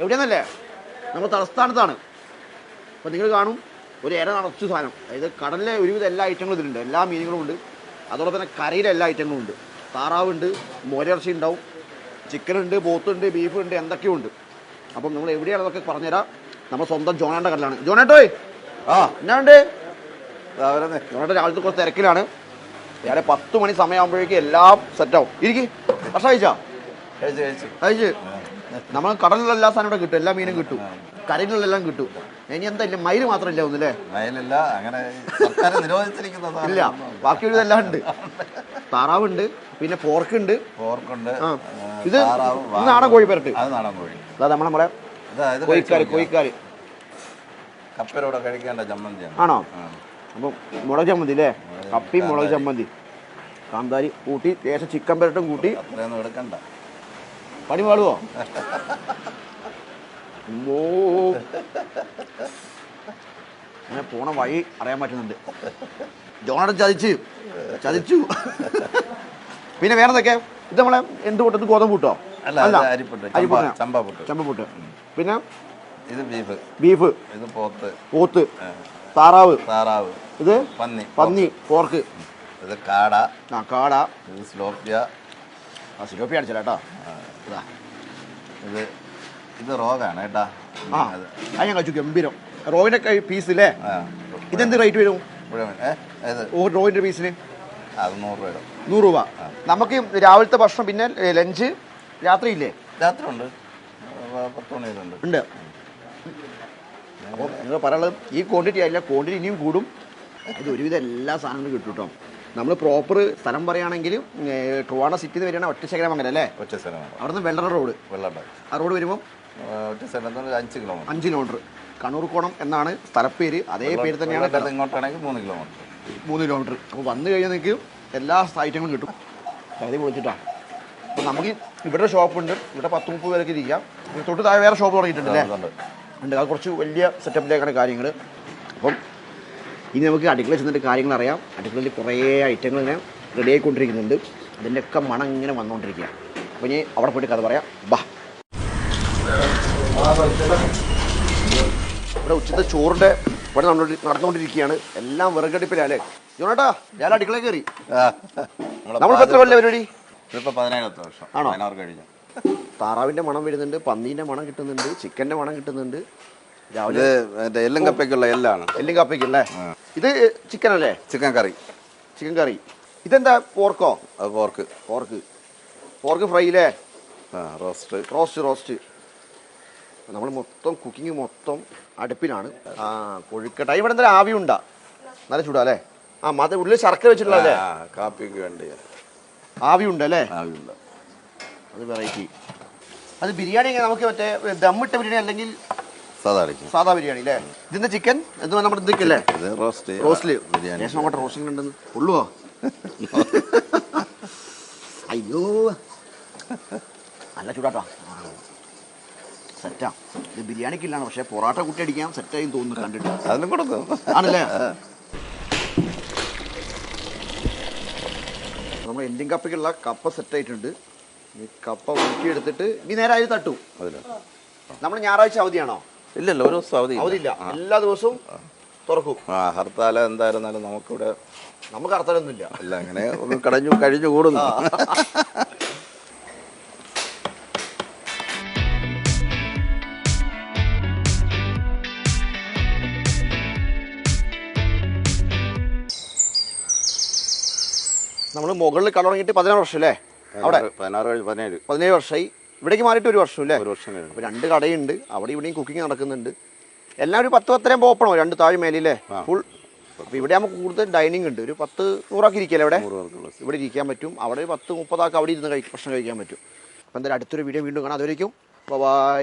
എവിടെയാന്നല്ലേ നമ്മൾ തലസ്ഥാനത്താണ്. അപ്പോൾ നിങ്ങൾ കാണും ഒരു ഇര നിറച്ച് സാധനം. അതായത് കടലിലെ ഒരുവിധം എല്ലാ ഐറ്റങ്ങളും ഇതിലുണ്ട്. എല്ലാ മീനുകളും ഉണ്ട്. അതോടൊപ്പം തന്നെ കരയിലെ എല്ലാ ഐറ്റങ്ങളും ഉണ്ട്. താറാവുണ്ട്, മോരിറച്ചി ഉണ്ടാവും, ചിക്കനുണ്ട്, പോത്തുണ്ട്, ബീഫുണ്ട്, എന്തൊക്കെയുണ്ട്. അപ്പം നമ്മൾ എവിടെയാണെന്നൊക്കെ പറഞ്ഞുതരാം. നമ്മൾ സ്വന്തം ജോണാൻ്റെ കടലാണ്. ജോണേട്ടോയ് എന്നാണ്ട് ജോണേട്ടൻ രാവിലത്തെ കുറച്ച് തിരക്കിലാണ്. രാവിലെ 10 മണി സമയമാകുമ്പോഴേക്കും എല്ലാം സെറ്റാവും. ഇരിക്കും ഭക്ഷണം കഴിച്ച് നമ്മൾ കടലിലുള്ള എല്ലാ സാധനം ഇവിടെ കിട്ടും. എല്ലാ മീനും കിട്ടും, കരയിലുള്ളെല്ലാം കിട്ടും. ഇനി എന്താ ഇല്ല മയിൽ മാത്രമില്ല ഒന്നല്ലേ? മയിലില്ല, അങ്ങനെ നിരോധിച്ചിരിക്കുന്ന ഇല്ല, ബാക്കി ഒരു ഇതെല്ലാം ഉണ്ട്. താറാവുണ്ട്, പിന്നെ പോർക്കുണ്ട്. ഇത് നാടൻ കോഴി പെരട്ട്. അതാ നമ്മളെ കോഴിക്കാര് കപ്പരോടെ കഴിക്കേണ്ട ചമ്മന്തി ആണോ? അപ്പം മുളക് ചമ്മന്തി അല്ലേ? കപ്പയും മുളക് ചമ്മന്തി, കാന്താരി കൂട്ടി, ലേശം ചിക്കൻ പെരട്ടും കൂട്ടി. അത്രയൊന്നും എടുക്കണ്ട, പണി പാടുവോ? അങ്ങനെ പോണ വഴി അറിയാൻ പറ്റുന്നുണ്ട്. ജോണാടൻ ചതിച്ചു. പിന്നെ വേറെന്തൊക്കെ? ഇത് നമ്മളെ എന്ത് കൂട്ടത്? ഗോതമ്പ് കൂട്ടോ? ചമ്പപ്പുട്ട്. പിന്നെ ഇത് ബീഫ്, ഇത് പോത്ത്, താറാവ്, ഇത് പന്നി, പോർക്ക്, ഇത് കാട, ഇത് സിലോപ്പിയ അടിച്ചില്ല കേട്ടോ. ഇത് റോഗാണ് കേട്ടാ. അത് ഞാൻ കഴിച്ചു. ഗംഭീരം. റോയിന്റെ പീസ് അല്ലേ? ഇതെന്ത് റേറ്റ് വരും റോയിന്റെ പീസിന്? അത് 100 രൂപ. 100 രൂപ. നമുക്ക് രാവിലത്തെ ഭക്ഷണം പിന്നെ ലഞ്ച് രാത്രി ഇല്ലേ? രാത്രി ഉണ്ട്, 10 മണിവരെ ഉണ്ട്. അപ്പോൾ നിങ്ങൾ പറയുന്നത് ഈ ക്വാണ്ടിറ്റി ആയില്ല, ക്വാണ്ടിറ്റി ഇനിയും കൂടും. ഇത് ഒരുവിധം എല്ലാ സാധനങ്ങളും കിട്ടും കേട്ടോ. നമ്മൾ പ്രോപ്പർ സ്ഥലം പറയുകയാണെങ്കിൽ ട്രിവാൻഡ്രം സിറ്റിയിൽ നിന്ന് വരികയാണ് ഒറ്റശേഖരമംഗലം അല്ലേ? അവിടെ നിന്ന് വെള്ളറ റോഡ്. ആ റോഡ് വരുമ്പോൾ 5 കിലോമീറ്റർ. കണ്ണൂർക്കോണം എന്നാണ് സ്ഥലപ്പേര്. അതേ പേര് തന്നെയാണ്. ഇങ്ങോട്ടാണെങ്കിൽ 3 കിലോമീറ്റർ. അപ്പോൾ വന്നു കഴിഞ്ഞാൽ നിങ്ങൾക്ക് എല്ലാ ഐറ്റങ്ങളും കിട്ടും. കരുതി പൊളിച്ചിട്ടാണ്. അപ്പോൾ നമുക്ക് ഇവിടെ ഷോപ്പുണ്ട്. ഇവിടെ 10-30 പേരൊക്കെ ഇരിക്കാം. തൊട്ട് താഴെ വേറെ ഷോപ്പ് തുടങ്ങിയിട്ടുണ്ടല്ലേ? ഉണ്ട്. അത് കുറച്ച് വലിയ സെറ്റപ്പിലേക്കാണ് കാര്യങ്ങൾ. അപ്പം ഇനി നമുക്ക് അടുക്കളയിൽ ചെന്നിട്ട് കാര്യങ്ങൾ അറിയാം. അടുക്കളയിൽ കുറേ ഐറ്റങ്ങൾ ഇങ്ങനെ റെഡി ആയിക്കൊണ്ടിരിക്കുന്നുണ്ട്. അതിൻ്റെയൊക്കെ മണം ഇങ്ങനെ വന്നുകൊണ്ടിരിക്കുക. അപ്പോൾ ഇനി അവിടെ പോയിട്ട് കഥ പറയാം. ബാ. ഇവിടെ ഉച്ചത്തെ ചോറിൻ്റെ ഇവിടെ നടന്നുകൊണ്ടിരിക്കുകയാണ്. എല്ലാം വിറകടുപ്പിലല്ലേ ജോണേട്ടാ? ഞാൻ അടുക്കളയിൽ കയറി. നമ്മളിപ്പോൾ എത്ര കൊല്ലം പരിപാടി? 17 വർഷം. ആണോ? 16 കഴിഞ്ഞു. താറാവിൻ്റെ മണം വരുന്നുണ്ട്, പന്നീൻ്റെ മണം കിട്ടുന്നുണ്ട്, ചിക്കൻ്റെ മണം കിട്ടുന്നുണ്ട്. രാവിലെ എല്ലും കപ്പയ്ക്കുള്ള എല്ലാണ്. എല്ലും കപ്പയ്ക്കല്ലേ? ഇത് ചിക്കൻ അല്ലേ? ചിക്കൻ കറി. ഇതെന്താ? പോർക്കോ? അത് പോർക്ക് ഫ്രൈ അല്ലേ? റോസ്റ്റ്. നമ്മൾ മൊത്തം കുക്കിംഗ് മൊത്തം അടുപ്പിലാണ്. കൊഴുക്കട്ട. ഇവിടെ എന്തായാലും ആവിയുണ്ടാ? നല്ല ചൂടാ അല്ലേ? മത ഉള്ളിൽ ശർക്കര വെച്ചിട്ടുള്ളതല്ലേ? കാപ്പിക്ക് വേണ്ടി ആവിയുണ്ടല്ലേ? അത് വെറൈറ്റി. അത് ബിരിയാണി നമുക്ക് മറ്റേ ദമ്മിട്ട ബിരിയാണി അല്ലെങ്കിൽ സാധാ ബിരിയാണി അല്ലേ? ഇതിന്റെ ചിക്കൻ എന്ത് നമ്മുടെ എന്തൊക്കെയല്ലേ? റോസ്റ്റ് നോക്കട്ടെ. റോസ്റ്റിംഗ് ഉണ്ടെന്ന് ഉള്ളുവോ? അയ്യോ നല്ല ചൂടാട്ടോ. സെറ്റാ. ഇത് ബിരിയാണിക്കില്ലാണ്, പക്ഷെ പൊറാട്ട കുട്ടി അടിക്കാൻ സെറ്റായി തോന്നുന്നു കണ്ടിട്ട്. അതിനും കൊടുക്കും ആണല്ലേ? നമ്മൾ എല്ലും കപ്പയ്ക്കുള്ള കപ്പ സെറ്റായിട്ടുണ്ട്. ഈ കപ്പ ഊറ്റിയെടുത്തിട്ട് ഇനി നേരെ അതിൽ തട്ടു. നമ്മൾ ഞായറാഴ്ച അവധിയാണോ? ഇല്ലല്ലോ, ഒരു ദിവസം അവധിയില്ല. എല്ലാ ദിവസവും തുറക്കും. ഹർത്താൽ എന്തായിരുന്നാലും നമുക്ക് ഹർത്താലൊന്നുമില്ല. അല്ല, അങ്ങനെ കഴിഞ്ഞു കൂടുന്നു. നമ്മൾ മുകളിൽ കട തുടങ്ങിയിട്ട് 16 വർഷം അല്ലേ? അവിടെ 17 വർഷമായി. ഇവിടേക്ക് മാറിയിട്ട് 1 വർഷം അല്ലേ? 1 വർഷം. അപ്പോൾ 2 കടയുണ്ട്. അവിടെ ഇവിടെയും കുക്കിംഗ് നടക്കുന്നുണ്ട്. എല്ലാം ഒരു 10-10 ഓപ്പണോ? 2 താഴെ മേലില്ലേ ഫുൾ. അപ്പോൾ ഇവിടെ നമുക്ക് കൂടുതൽ ഡൈനിങ് ഉണ്ട്. ഒരു 10-100 ആക്കി ഇരിക്കല്ലേ ഇവിടെ? ഇവിടെ ഇരിക്കാൻ പറ്റും. അവിടെ 10-30 ആൾക്ക് അവിടെ ഇരുന്ന് ഭക്ഷണം കഴിക്കാൻ പറ്റും. അപ്പോൾ എന്തായാലും അടുത്തൊരു വീഡിയോ വീണ്ടും കാണാം. അതുവരേക്കും ബൈ.